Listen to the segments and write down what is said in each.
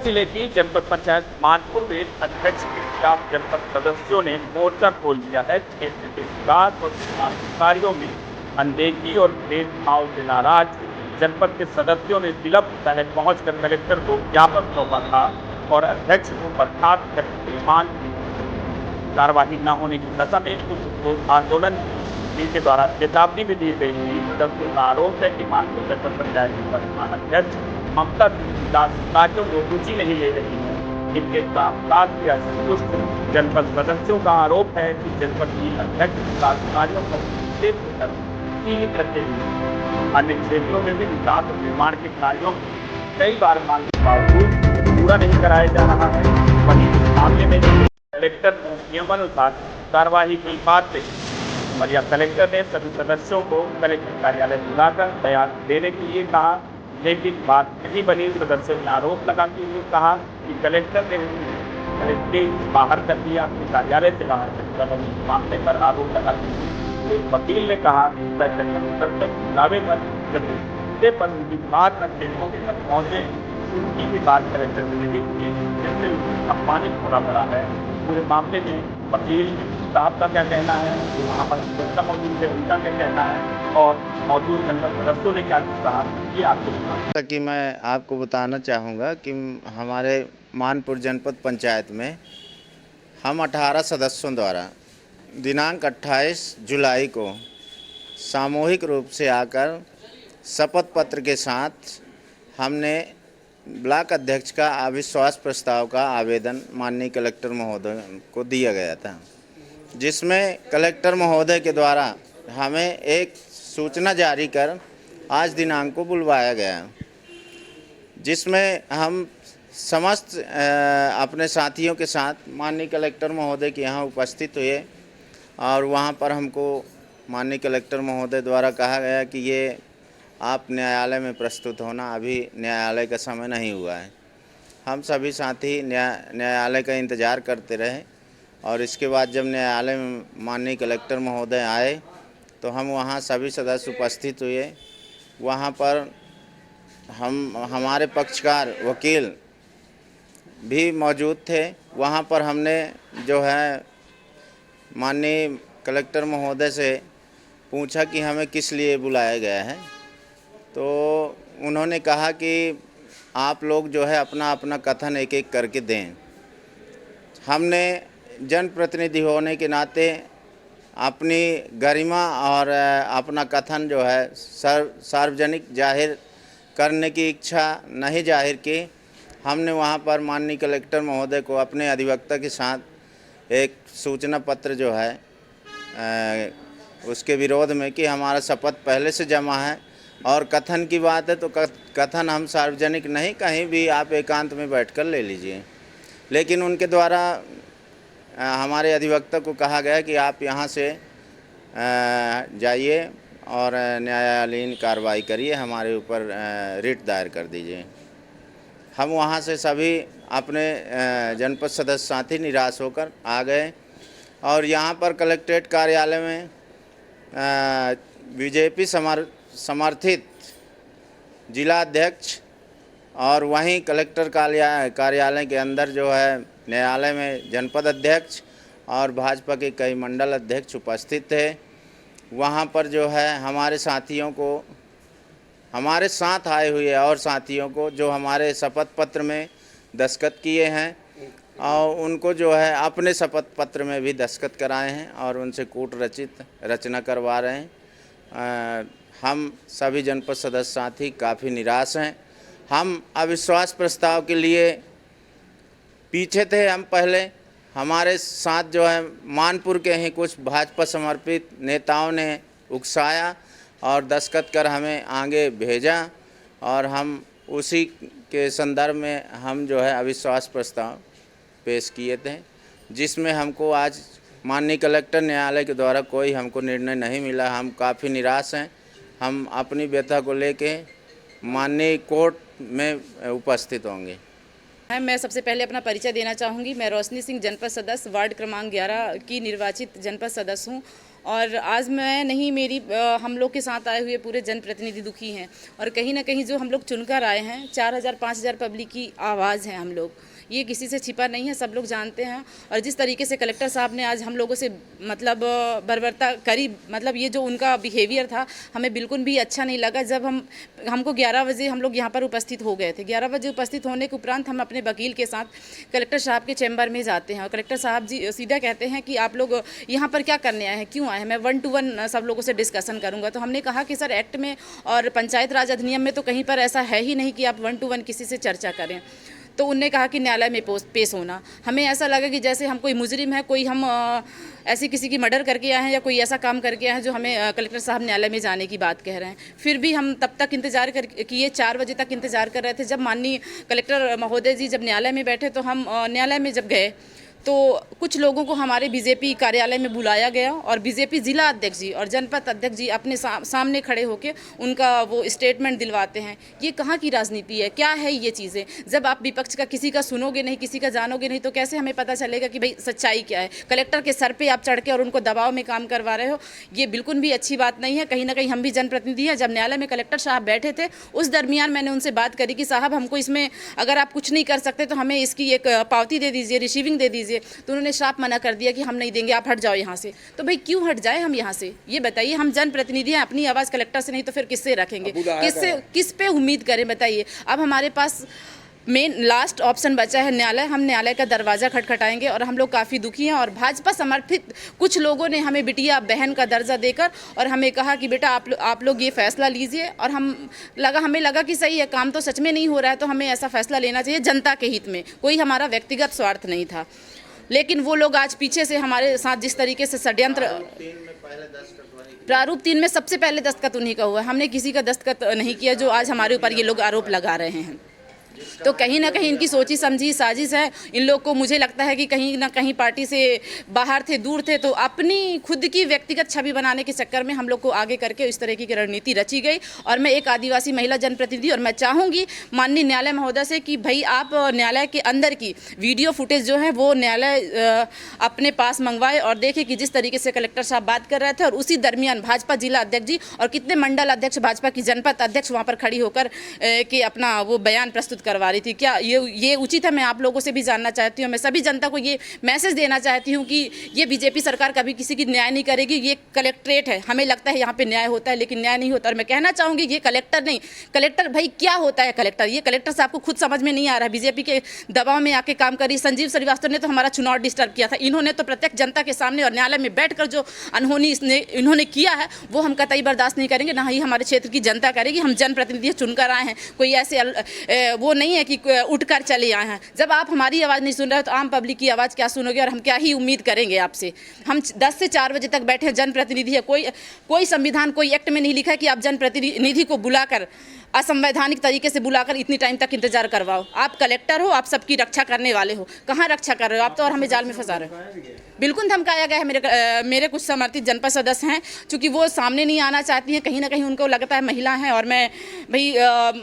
जिले की जनपद पंचायत मानपुर में अध्यक्ष के खिलाफ जनपद सदस्यों ने मोर्चा खोल दिया है। क्षेत्र के विकास और कार्यों में अनदेखी और भेदभाव से नाराज जनपद के सदस्यों ने तिलक तहत पहुंचकर कलेक्टर को ज्ञापन सौंपा था और अध्यक्ष को बर्खास्त करके मान कार्रवाई न होने की दशा में कुछ आंदोलन के द्वारा चेतावनी भी दी गई थी। सदस्यों का आरोप है कि मानपुर जनपद पंचायत की वर्तमान अध्यक्ष ममता कार्यों को रुचि नहीं ले रही है। इनके साथ ही असंतुष्ट जनपद सदस्यों का आरोप है कि जनपद की अध्यक्ष कार्यों को सीमित रखते हुए अन्य क्षेत्रों में भी विकास और निर्माण के कार्यों कई बार मांग के बावजूद पूरा नहीं कराया जा रहा है। वहीं इस मामले में कलेक्टर को नियमानुसार कार्रवाई की बात रही और यह कलेक्टर ने सभी सदस्यों को कलेक्टर कार्यालय बुलाकर बयान देने के लिए कहा, लेकिन बात नहीं बनी। सदस्यों ने आरोप लगाते हुए कहा कि कलेक्टर ने कलेक्टर बाहर कर दिया, अपने कार्यालय से बाहर कर दिया। मामले पर आरोप लगाते हुए वकील ने कहा दावे पर उनकी बात रखने पहुंचे उनकी भी बात कलेक्टर ने नहीं की, जिससे अपमानित होना पड़ा है। पूरे मामले में वकील साहब का क्या कहना है, वहाँ पर मौजूद है उनका क्या कहना है और मौजूद जनपद सदस्यों ने क्या कहा, ये आपको कि मैं आपको बताना चाहूँगा कि हमारे मानपुर जनपद पंचायत में हम 18 सदस्यों द्वारा दिनांक 28 जुलाई को सामूहिक रूप से आकर शपथ पत्र के साथ हमने ब्लॉक अध्यक्ष का अविश्वास प्रस्ताव का आवेदन माननीय कलेक्टर महोदय को दिया गया था, जिसमें कलेक्टर महोदय के द्वारा हमें एक सूचना जारी कर आज दिनांक को बुलवाया गया, जिसमें हम समस्त अपने साथियों के साथ माननीय कलेक्टर महोदय के यहाँ उपस्थित हुए और वहाँ पर हमको माननीय कलेक्टर महोदय द्वारा कहा गया कि ये आप न्यायालय में प्रस्तुत होना, अभी न्यायालय का समय नहीं हुआ है। हम सभी साथी न्यायालय का इंतज़ार करते रहे और इसके बाद जब न्यायालय में माननीय कलेक्टर महोदय आए तो हम वहाँ सभी सदस्य उपस्थित हुए। वहाँ पर हमारे पक्षकार वकील भी मौजूद थे। वहाँ पर हमने जो है माननीय कलेक्टर महोदय से पूछा कि हमें किस लिए बुलाया गया है, तो उन्होंने कहा कि आप लोग जो है अपना अपना कथन एक एक करके दें। हमने जनप्रतिनिधि होने के नाते अपनी गरिमा और अपना कथन जो है सार्वजनिक जाहिर करने की इच्छा नहीं जाहिर की। हमने वहाँ पर माननीय कलेक्टर महोदय को अपने अधिवक्ता के साथ एक सूचना पत्र जो है उसके विरोध में कि हमारा शपथ पहले से जमा है और कथन की बात है तो कथन हम सार्वजनिक नहीं, कहीं भी आप एकांत में बैठकर ले लीजिए। लेकिन उनके द्वारा हमारे अधिवक्ता को कहा गया कि आप यहाँ से जाइए और न्यायालयीन कार्रवाई करिए, हमारे ऊपर रिट दायर कर दीजिए। हम वहाँ से सभी अपने जनपद सदस्य साथी निराश होकर आ गए और यहाँ पर कलेक्ट्रेट कार्यालय में बीजेपी समर्थित जिला अध्यक्ष और वहीं कलेक्टर कार्यालय के अंदर जो है न्यायालय में जनपद अध्यक्ष और भाजपा के कई मंडल अध्यक्ष उपस्थित थे। वहाँ पर जो है हमारे साथियों को, हमारे साथ आए हुए और साथियों को जो हमारे शपथ पत्र में दस्तखत किए हैं और उनको जो है अपने शपथ पत्र में भी दस्तखत कराए हैं और उनसे कूट रचना करवा रहे हैं। हम सभी जनपद सदस्य साथी काफ़ी निराश हैं। हम अविश्वास प्रस्ताव के लिए पीछे थे। हम पहले हमारे साथ जो है मानपुर के ही कुछ भाजपा समर्पित नेताओं ने उकसाया और दस्तखत कर हमें आगे भेजा और हम उसी के संदर्भ में हम जो है अविश्वास प्रस्ताव पेश किए थे, जिसमें हमको आज माननीय कलेक्टर न्यायालय के द्वारा कोई हमको निर्णय नहीं मिला। हम काफ़ी निराश हैं। हम अपनी व्यथा को लेके माननीय कोर्ट में उपस्थित होंगे। मैं सबसे पहले अपना परिचय देना चाहूँगी। मैं रोशनी सिंह जनपद सदस्य वार्ड क्रमांक 11 की निर्वाचित जनपद सदस्य हूँ और आज मैं नहीं, मेरी हम लोग के साथ आए हुए पूरे जनप्रतिनिधि दुखी हैं। और कहीं ना कहीं जो हम लोग चुनकर आए हैं, 4,000 5,000 पब्लिक की आवाज़ है हम लोग, ये किसी से छिपा नहीं है, सब लोग जानते हैं। और जिस तरीके से कलेक्टर साहब ने आज हम लोगों से मतलब बर्बरता करी, मतलब ये जो उनका बिहेवियर था हमें बिल्कुल भी अच्छा नहीं लगा। जब हमको 11 बजे हम लोग यहाँ पर उपस्थित हो गए थे। 11 बजे उपस्थित होने के उपरांत हम अपने वकील के साथ कलेक्टर साहब के चैम्बर में जाते हैं और कलेक्टर साहब जी सीधा कहते हैं कि आप लोग यहाँ पर क्या करने आए हैं, क्यों आए हैं, मैं 1 to 1 सब लोगों से डिस्कशन करूँगा। तो हमने कहा कि सर, एक्ट में और पंचायत राज अधिनियम में तो कहीं पर ऐसा है ही नहीं कि आप 1 to 1 किसी से चर्चा करें। तो उनने कहा कि न्यायालय में पेश होना। हमें ऐसा लगा कि जैसे हम कोई मुजरिम है, कोई हम ऐसे किसी की मर्डर करके आए हैं या कोई ऐसा काम करके आए हैं जो हमें कलेक्टर साहब न्यायालय में जाने की बात कह रहे हैं। फिर भी हम तब तक इंतजार किए, 4 बजे तक इंतजार कर रहे थे। जब माननीय कलेक्टर महोदय जी जब न्यायालय में बैठे तो हम न्यायालय में जब गए तो कुछ लोगों को हमारे बीजेपी कार्यालय में बुलाया गया और बीजेपी जिला अध्यक्ष जी और जनपद अध्यक्ष जी अपने सामने खड़े होकर उनका वो स्टेटमेंट दिलवाते हैं। ये कहाँ की राजनीति है, क्या है ये चीज़ें? जब आप विपक्ष का किसी का सुनोगे नहीं, किसी का जानोगे नहीं, तो कैसे हमें पता चलेगा कि भाई सच्चाई क्या है? कलेक्टर के सर पे आप चढ़ के और उनको दबाव में काम करवा रहे हो, ये बिल्कुल भी अच्छी बात नहीं है। कहीं ना कहीं हम भी जनप्रतिनिधि हैं। जब न्यायालय में कलेक्टर साहब बैठे थे, उस दरमियान मैंने उनसे बात करी कि साहब, हमको इसमें अगर आप कुछ नहीं कर सकते तो हमें इसकी एक पावती दे दीजिए, रिसीविंग दे दीजिए। तो उन्होंने साफ मना कर दिया कि हम नहीं देंगे, आप हट जाओ यहाँ से। तो भाई क्यों हट जाए हम यहाँ से, ये बताइए? हम जनप्रतिनिधि हैं, अपनी आवाज़ कलेक्टर से नहीं तो फिर किससे रखेंगे, किस पे उम्मीद करें, बताइए? अब हमारे पास मेन लास्ट ऑप्शन बचा है न्यायालय। हम न्यायालय का दरवाज़ा खटखटाएंगे और हम लोग काफ़ी दुखी हैं। और भाजपा समर्थित कुछ लोगों ने हमें बिटिया बहन का दर्जा देकर और हमें कहा कि बेटा आप लोग ये फैसला लीजिए। और हमें लगा कि सही है, काम तो सच में नहीं हो रहा है, तो हमें ऐसा फैसला लेना चाहिए जनता के हित में, कोई हमारा व्यक्तिगत स्वार्थ नहीं था। लेकिन वो लोग आज पीछे से हमारे साथ जिस तरीके से षड्यंत्र, प्रारूप 3 में सबसे पहले दस्तखत उन्हीं का हुआ है, हमने किसी का दस्तखत नहीं किया, जो आज हमारे ऊपर ये लोग आरोप लगा रहे हैं। तो कहीं ना कहीं इनकी सोची समझी साजिश है। इन लोग को मुझे लगता है कि कहीं ना कहीं पार्टी से बाहर थे, दूर थे, तो अपनी खुद की व्यक्तिगत छवि बनाने के चक्कर में हम लोग को आगे करके इस तरह की रणनीति रची गई। और मैं एक आदिवासी महिला जनप्रतिनिधि और मैं चाहूँगी माननीय न्यायालय महोदय से कि भाई आप न्यायालय के अंदर की वीडियो फुटेज जो है वो न्यायालय अपने पास मंगवाए और देखे कि जिस तरीके से कलेक्टर साहब बात कर रहे थे और उसी दरमियान भाजपा जिला अध्यक्ष जी और कितने मंडल अध्यक्ष, भाजपा की जनपद अध्यक्ष वहाँ पर खड़ी होकर के अपना वो बयान प्रस्तुत करवा रही थी। क्या ये उचित है? मैं आप लोगों से भी जानना चाहती हूँ, मैं सभी जनता को ये मैसेज देना चाहती हूँ कि ये बीजेपी सरकार कभी किसी की न्याय नहीं करेगी। ये कलेक्ट्रेट है, हमें लगता है यहाँ पे न्याय होता है, लेकिन न्याय नहीं होता। और मैं कहना चाहूँगी ये कलेक्टर नहीं, कलेक्टर भाई क्या होता है कलेक्टर? ये कलेक्टर साहब को खुद समझ में नहीं आ रहा है। बीजेपी के दबाव में आके काम करी। संजीव श्रीवास्तव ने तो हमारा चुनाव डिस्टर्ब किया था। इन्होंने तो प्रत्यक्ष जनता के सामने और न्यायालय में बैठकर जो अनहोनी इन्होंने किया है वो हम कतई बर्दाश्त नहीं करेंगे, ना ही हमारे क्षेत्र की जनता करेगी। हम जनप्रतिनिधि चुनकर आए हैं, कोई ऐसे वो नहीं है कि उठकर चले आए हैं। जब आप हमारी आवाज़ नहीं सुन रहे हो तो आम पब्लिक की आवाज़ क्या सुनोगे और हम क्या ही उम्मीद करेंगे आपसे? हम 10 से 4 बजे तक बैठे हैं, जनप्रतिनिधि है। कोई संविधान, कोई एक्ट में नहीं लिखा है कि आप जनप्रतिनिधि को बुलाकर, असंवैधानिक तरीके से बुलाकर इतनी टाइम तक इंतजार करवाओ। आप कलेक्टर हो, आप सबकी रक्षा करने वाले हो, कहाँ रक्षा कर रहे हो आप? तो और हमें जाल में फंसा रहे हो। बिल्कुल धमकाया गया है। मेरे कुछ समर्थित जनपद सदस्य हैं, चूँकि वो सामने नहीं आना चाहती हैं, कहीं ना कहीं उनको लगता है महिला हैं और मैं भाई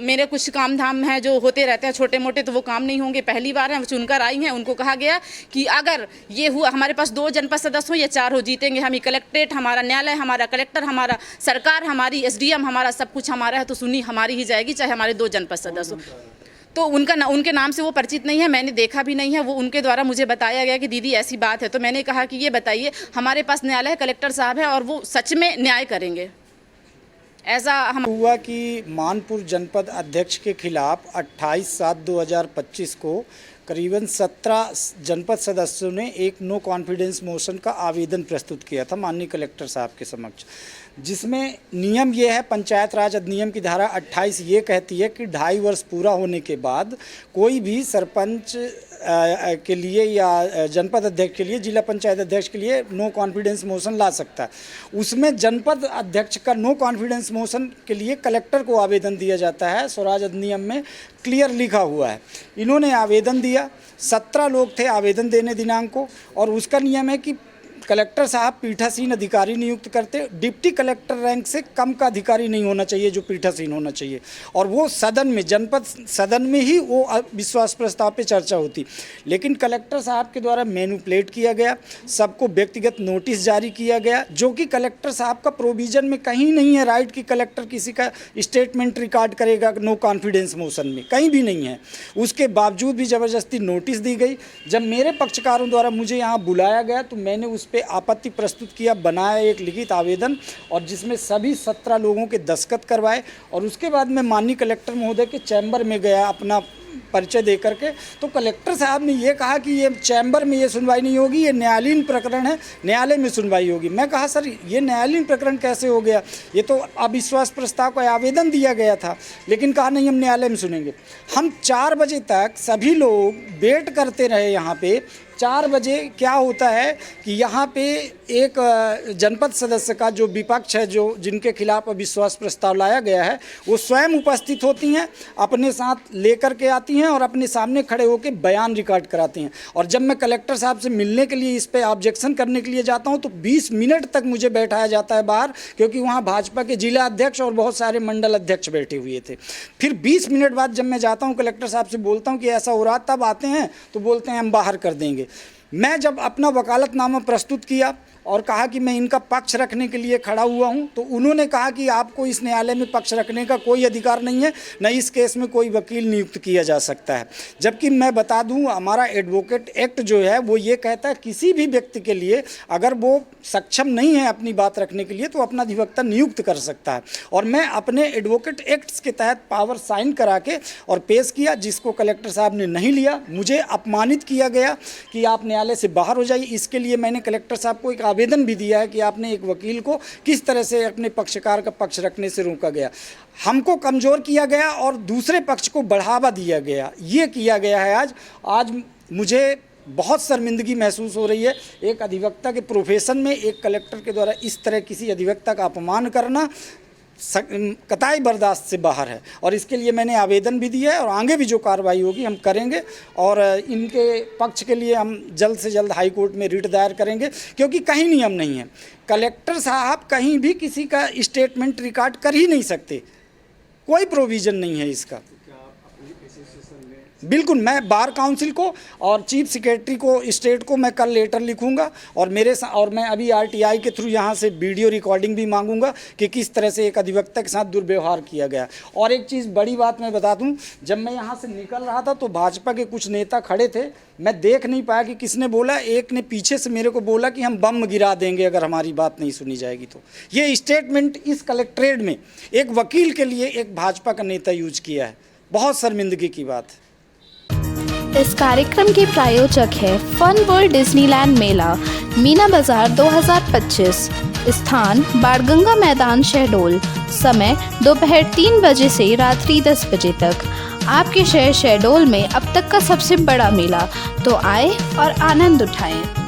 मेरे कुछ काम धाम हैं जो होते रहते हैं छोटे मोटे, तो वो काम नहीं होंगे। पहली बार हैं, चुनकर आई हैं। उनको कहा गया कि अगर ये हुआ, हमारे पास 2 जनपद सदस्य हो या 4 हो, जीतेंगे हम ही। कलेक्ट्रेट हमारा, न्यायालय हमारा, कलेक्टर हमारा, सरकार हमारी, SDM हमारा, सब कुछ हमारा है, तो सुनी हमारी ही जाएगी, चाहे हमारे 2 जनपद सदस्य हो। तो उनके नाम से वो परिचित नहीं है, मैंने देखा भी नहीं है। वो उनके द्वारा मुझे बताया गया कि दीदी ऐसी बात है। तो मैंने कहा कि ये बताइए, हमारे पास न्यायालय है, कलेक्टर साहब है और वो सच में न्याय करेंगे। ऐसा हम हुआ कि मानपुर जनपद अध्यक्ष के खिलाफ 28/7/2025 को करीबन 17 जनपद सदस्यों ने एक नो कॉन्फिडेंस मोशन का आवेदन प्रस्तुत किया था माननीय कलेक्टर साहब के समक्ष, जिसमें नियम ये है, पंचायत राज अधिनियम की धारा 28 ये कहती है कि 2.5 वर्ष पूरा होने के बाद कोई भी सरपंच के लिए या जनपद अध्यक्ष के लिए, जिला पंचायत अध्यक्ष के लिए नो कॉन्फिडेंस मोशन ला सकता है। उसमें जनपद अध्यक्ष का नो कॉन्फिडेंस मोशन के लिए कलेक्टर को आवेदन दिया जाता है, स्वराज अधिनियम में क्लियर लिखा हुआ है। इन्होंने आवेदन दिया, 17 लोग थे आवेदन देने दिनांक को, और उसका नियम है कि कलेक्टर साहब पीठासीन अधिकारी नियुक्त करते, डिप्टी कलेक्टर रैंक से कम का अधिकारी नहीं होना चाहिए जो पीठासीन होना चाहिए, और वो सदन में, जनपद सदन में ही वो विश्वास प्रस्ताव पे चर्चा होती। लेकिन कलेक्टर साहब के द्वारा मैनिपुलेट किया गया, सबको व्यक्तिगत नोटिस जारी किया गया, जो कि कलेक्टर साहब का प्रोविजन में कहीं नहीं है राइट कि कलेक्टर किसी का स्टेटमेंट रिकॉर्ड करेगा नो कॉन्फिडेंस मोशन में, कहीं भी नहीं है। उसके बावजूद भी ज़बरदस्ती नोटिस दी गई। जब मेरे पक्षकारों द्वारा मुझे यहाँ बुलाया गया तो मैंने उस पर आपत्ति प्रस्तुत किया, बनाया एक लिखित आवेदन, और जिसमें सभी 17 लोगों के दस्तखत करवाए, और उसके बाद मैं माननीय कलेक्टर महोदय के चैम्बर में गया अपना परिचय दे करके। तो कलेक्टर साहब ने ये कहा कि ये चैम्बर में ये सुनवाई नहीं होगी, ये न्यायालयीन प्रकरण है, न्यायालय में सुनवाई होगी। मैं कहा सर ये न्यायालयीन प्रकरण कैसे हो गया, ये तो अविश्वास प्रस्ताव का आवेदन दिया गया था। लेकिन कहा नहीं, हम न्यायालय में सुनेंगे। हम 4 बजे तक सभी लोग वेट करते रहे यहाँ पे। 4 बजे क्या होता है कि यहाँ पे एक जनपद सदस्य का जो विपक्ष है, जो जिनके खिलाफ अविश्वास प्रस्ताव लाया गया है, वो स्वयं उपस्थित होती हैं, अपने साथ लेकर के आती हैं और अपने सामने खड़े होकर बयान रिकॉर्ड कराती हैं। और जब मैं कलेक्टर साहब से मिलने के लिए, इस पे ऑब्जेक्शन करने के लिए जाता हूँ तो 20 मिनट तक मुझे बैठाया जाता है बाहर, क्योंकि वहाँ भाजपा के जिला अध्यक्ष और बहुत सारे मंडल अध्यक्ष बैठे हुए थे। फिर 20 मिनट बाद जब मैं जाता हूँ कलेक्टर साहब से बोलता हूँ कि ऐसा हो रहा, तब आते हैं तो बोलते हैं हम बाहर कर देंगे। मैं जब अपना वकालतनामा प्रस्तुत किया और कहा कि मैं इनका पक्ष रखने के लिए खड़ा हुआ हूं, तो उन्होंने कहा कि आपको इस न्यायालय में पक्ष रखने का कोई अधिकार नहीं है, न इस केस में कोई वकील नियुक्त किया जा सकता है। जबकि मैं बता दूं, हमारा एडवोकेट एक्ट जो है वो ये कहता है किसी भी व्यक्ति के लिए अगर वो सक्षम नहीं है अपनी बात रखने के लिए तो अपना अधिवक्ता नियुक्त कर सकता है। और मैं अपने एडवोकेट एक्ट्स के तहत पावर साइन करा के और पेश किया, जिसको कलेक्टर साहब ने नहीं लिया। मुझे अपमानित किया गया कि आप न्यायालय से बाहर हो जाइए। इसके लिए मैंने कलेक्टर साहब को एक आवेदन भी दिया है कि आपने एक वकील को किस तरह से अपने पक्षकार का पक्ष रखने से रोका गया, हमको कमज़ोर किया गया और दूसरे पक्ष को बढ़ावा दिया गया, ये किया गया है। आज मुझे बहुत शर्मिंदगी महसूस हो रही है। एक अधिवक्ता के प्रोफेशन में एक कलेक्टर के द्वारा इस तरह किसी अधिवक्ता का अपमान करना कतई बर्दाश्त से बाहर है, और इसके लिए मैंने आवेदन भी दिया है और आगे भी जो कार्रवाई होगी हम करेंगे। और इनके पक्ष के लिए हम जल्द से जल्द हाई कोर्ट में रिट दायर करेंगे, क्योंकि कहीं नियम नहीं है। कलेक्टर साहब कहीं भी किसी का स्टेटमेंट रिकॉर्ड कर ही नहीं सकते, कोई प्रोविज़न नहीं है इसका। बिल्कुल, मैं बार काउंसिल को और चीफ सेक्रेटरी को, स्टेट को मैं कल लेटर लिखूंगा, और और मैं अभी आरटीआई के थ्रू यहाँ से वीडियो रिकॉर्डिंग भी मांगूंगा कि किस तरह से एक अधिवक्ता के साथ दुर्व्यवहार किया गया। और एक चीज़, बड़ी बात मैं बता दूं, जब मैं यहाँ से निकल रहा था तो भाजपा के कुछ नेता खड़े थे, मैं देख नहीं पाया कि किसने बोला। एक ने पीछे से मेरे को बोला कि हम बम गिरा देंगे अगर हमारी बात नहीं सुनी जाएगी तो। ये स्टेटमेंट इस कलेक्ट्रेट में एक वकील के लिए एक भाजपा का नेता यूज किया है, बहुत शर्मिंदगी की बात है। इस कार्यक्रम के प्रायोजक है फन वर्ल्ड डिज्नीलैंड मेला मीना बाजार 2025। स्थान बाणगंगा मैदान शहडोल। समय दोपहर 3 बजे से रात्रि 10 बजे तक। आपके शहर शहडोल में अब तक का सबसे बड़ा मेला, तो आए और आनंद उठाएं।